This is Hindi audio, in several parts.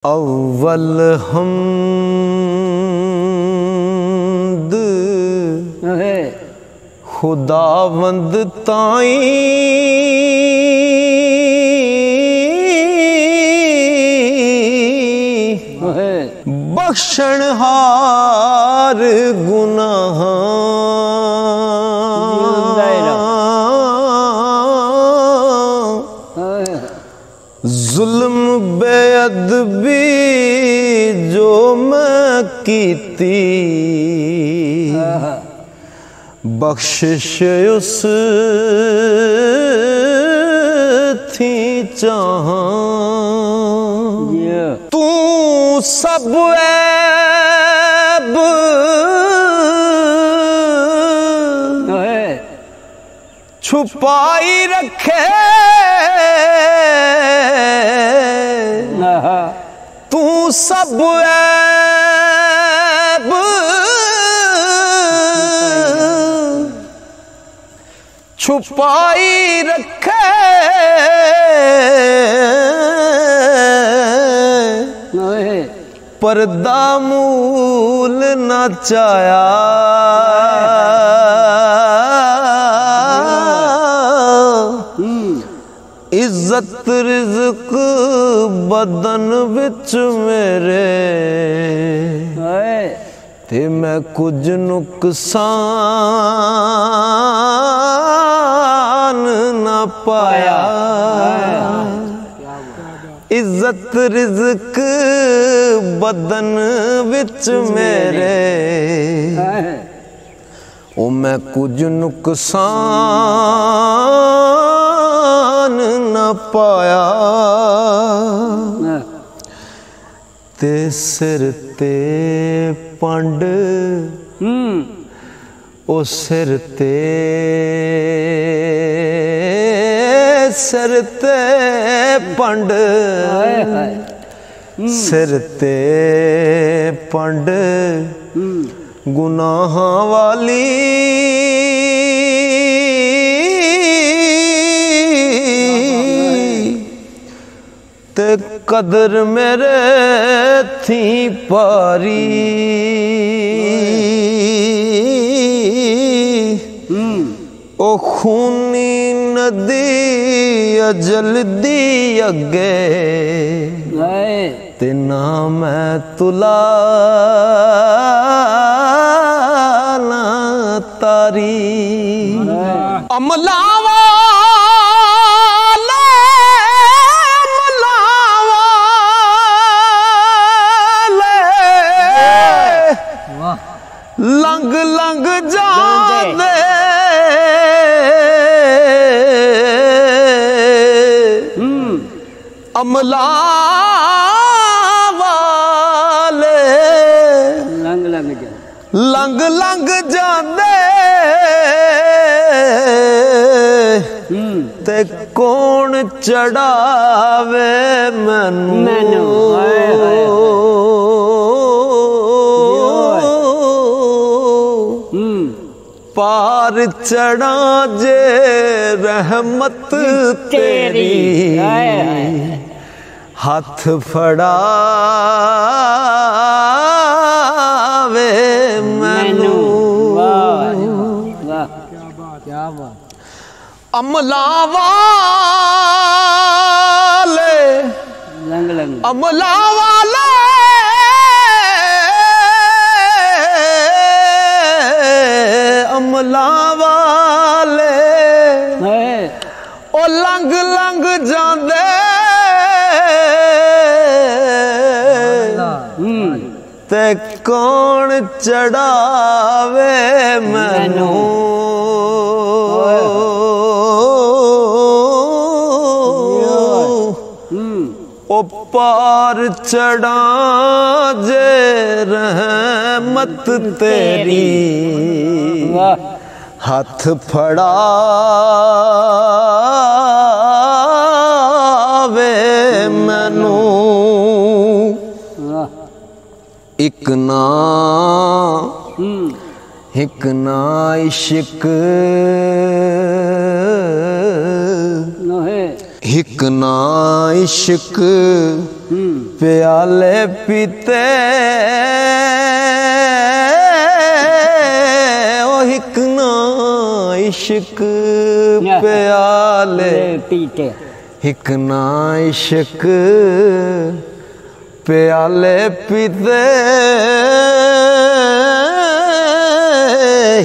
अव्वल हमद खुदावंद ताई बख्शनहार गुनाह जुल्म बेअदबी जो मैं कीती बख्शिश उस थी चाहां तू सब ऐब छुपाई रखे तू सब ऐब छुपाई रखे पर्दा मूल न चाया इज्जत रिज़्क बदन विच मेरे ते मैं कुछ नुकसान न पाया इज्जत रिज़्क बदन विच मेरे ओ मैं कुछ नुकसान न पाया ते सिर ते पंड ओ सिर ते पंड सिर ते पंड गुनाह वाली ते कदर मेरे थी पारी ओ खूनी नदी जल्दी अगे ते ना मैं तुला ना तारी अमलावा लंग लंग जाने अमला वाले लंग लंग जाने ते कौन चढ़ावे मैनू पार चढ़ा जे रहमत तेरी हाथ फड़ावे मैनू अमला वाले अमला वाले अमला वाले ओ लंग लंग जांदे ते कौन चढ़ावे मैनू ओ पार चढ़ा जे रहमत तेरी हाथ फड़ावे मैनू एक ना इश्क हिक ना इश्क प्याले पीते ओ हिक ना इश्क प्याले पीते हिक ना इश्क प्याले पीते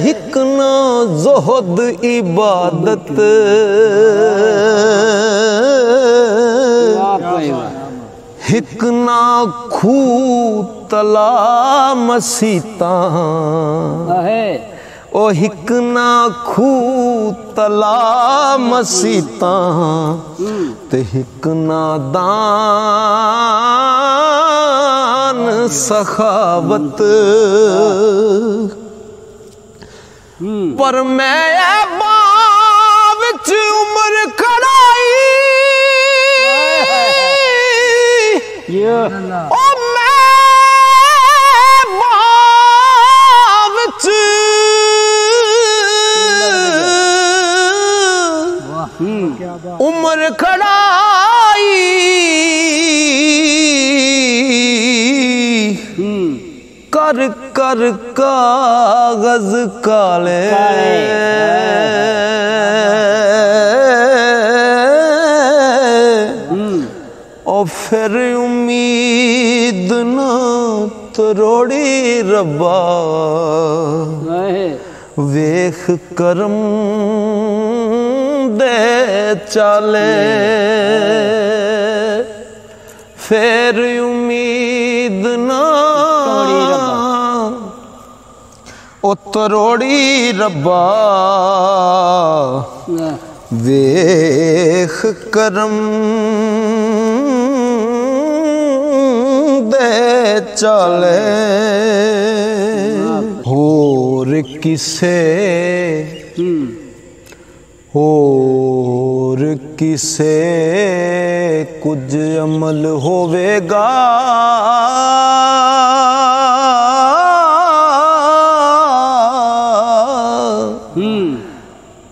हिक ना ज़ुहद इबादत हिक ना खू तला मसीता ओ हिक ना खू तला मसीता ते हिक ना दान सखावत पर मैं विच उम्र खड़ाई ओ मैं विच उम्र खड़ाई कर कर कागज काले और फिर उम्मीद ना तरोड़ी रब्बा वेख करम दे चाले फिर उम्मीद ना ओ तरोड़ी रब्बा वेख करम दे चले होर किसे होर किसे कुछ अमल होवेगा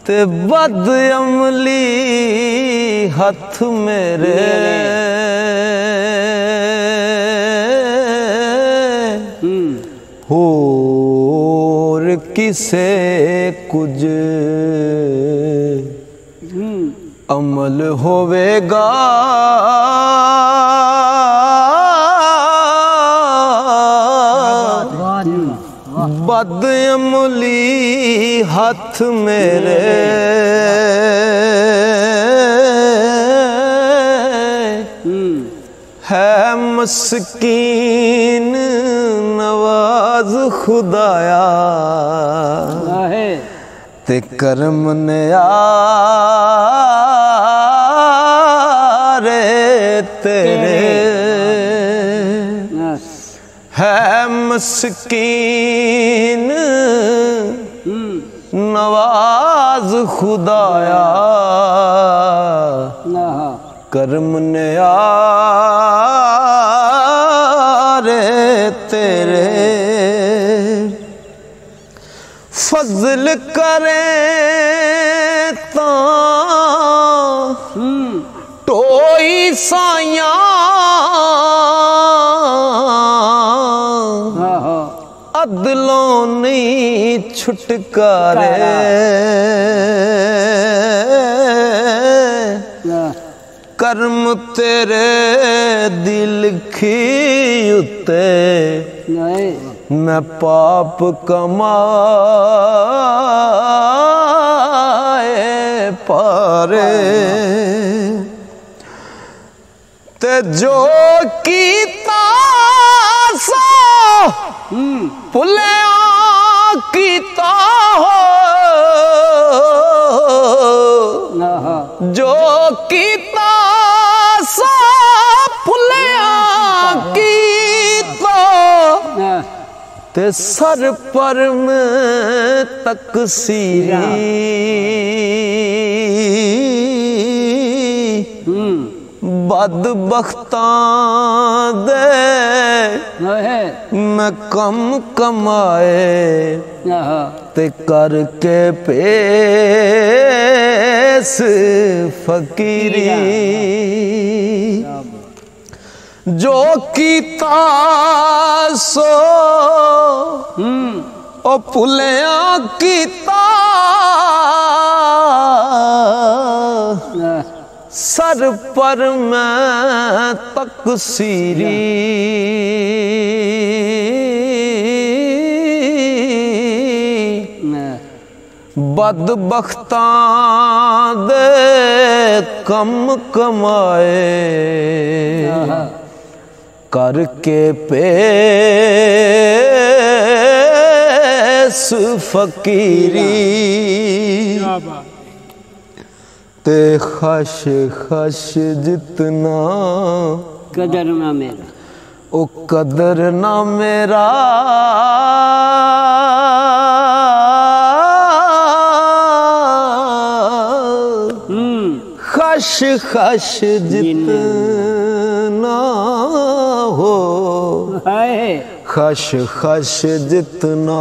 ते बद अमली हथ मेरे होर किसे कुछ अमल होवेगा बद अमली हथ मेरे है मस्कीन नवाज खुदाया ते करम ने यारे तेरे है मस्कीन नवाज खुदाया करम ने यारे तेरे फजल करे ता टोई साया अदलों नहीं छुटकारे कर्म तेरे दिल की उते मैं पाप कमाए पारे ते जो कीता सो भुलिया कीता हो जो कीता सो भुलिया कीता ते सर पर में तकसीरी बदबख्तां दे मैं कम कमाए ते करके पेश फकीरी जो कीता सो ओ भुलिया कीता सर पर मैं तकसीरी बदबख्तां दे कम कमाए करके पेश फकीरी ते खश खश जितना कदर ना मेरा ओ कदर ना मेरा खश खश जितना हो खश खश जितना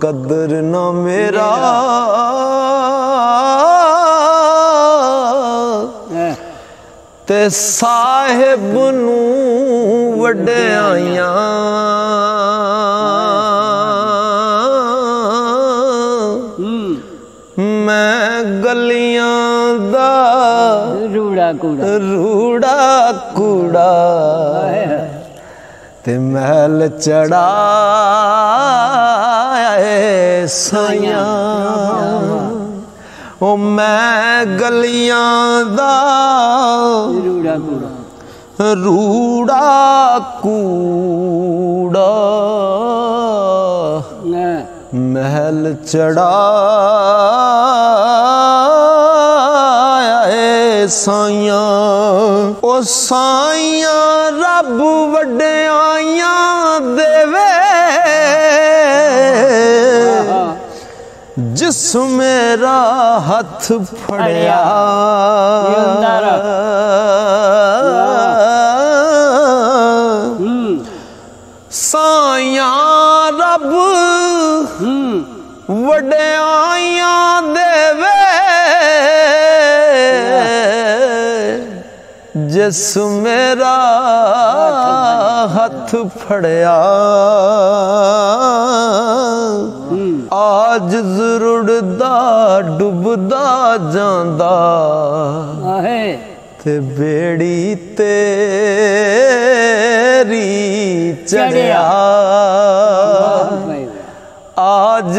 कदर ना मेरा ते साहिब नू वड्याइयां मैं गलियां दा रूड़ा कूड़ा ते महल चढ़ाए साइयां ओ मैं गलियां दा रूड़ा कूड़ा महल चढ़ाए साइयां ओ साइयां रब वड्याइयां देवे जिस मेरा हथ फड़िया साइयां रब वड्याइयां देवे जिस मेरा हथ फड़िया आज रुड़दा डुबदा जांदा ते बेड़ी तेरी चढ़िया आज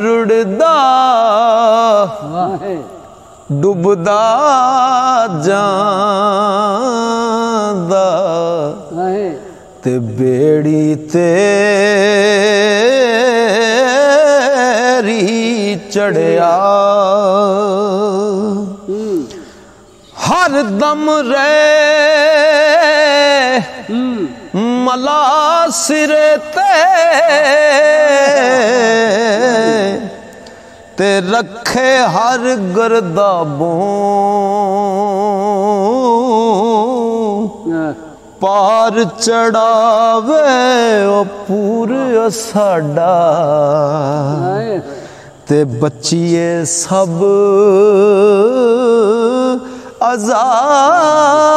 रुड़दा डुबदा जांदा ते बेड़ी तेरी चढ़िया हर दम रे मला सिरे ते रखे हर गर्दाबों पार चढ़ावे ओ पूरे साडा ते बचिए सब अज़ाबों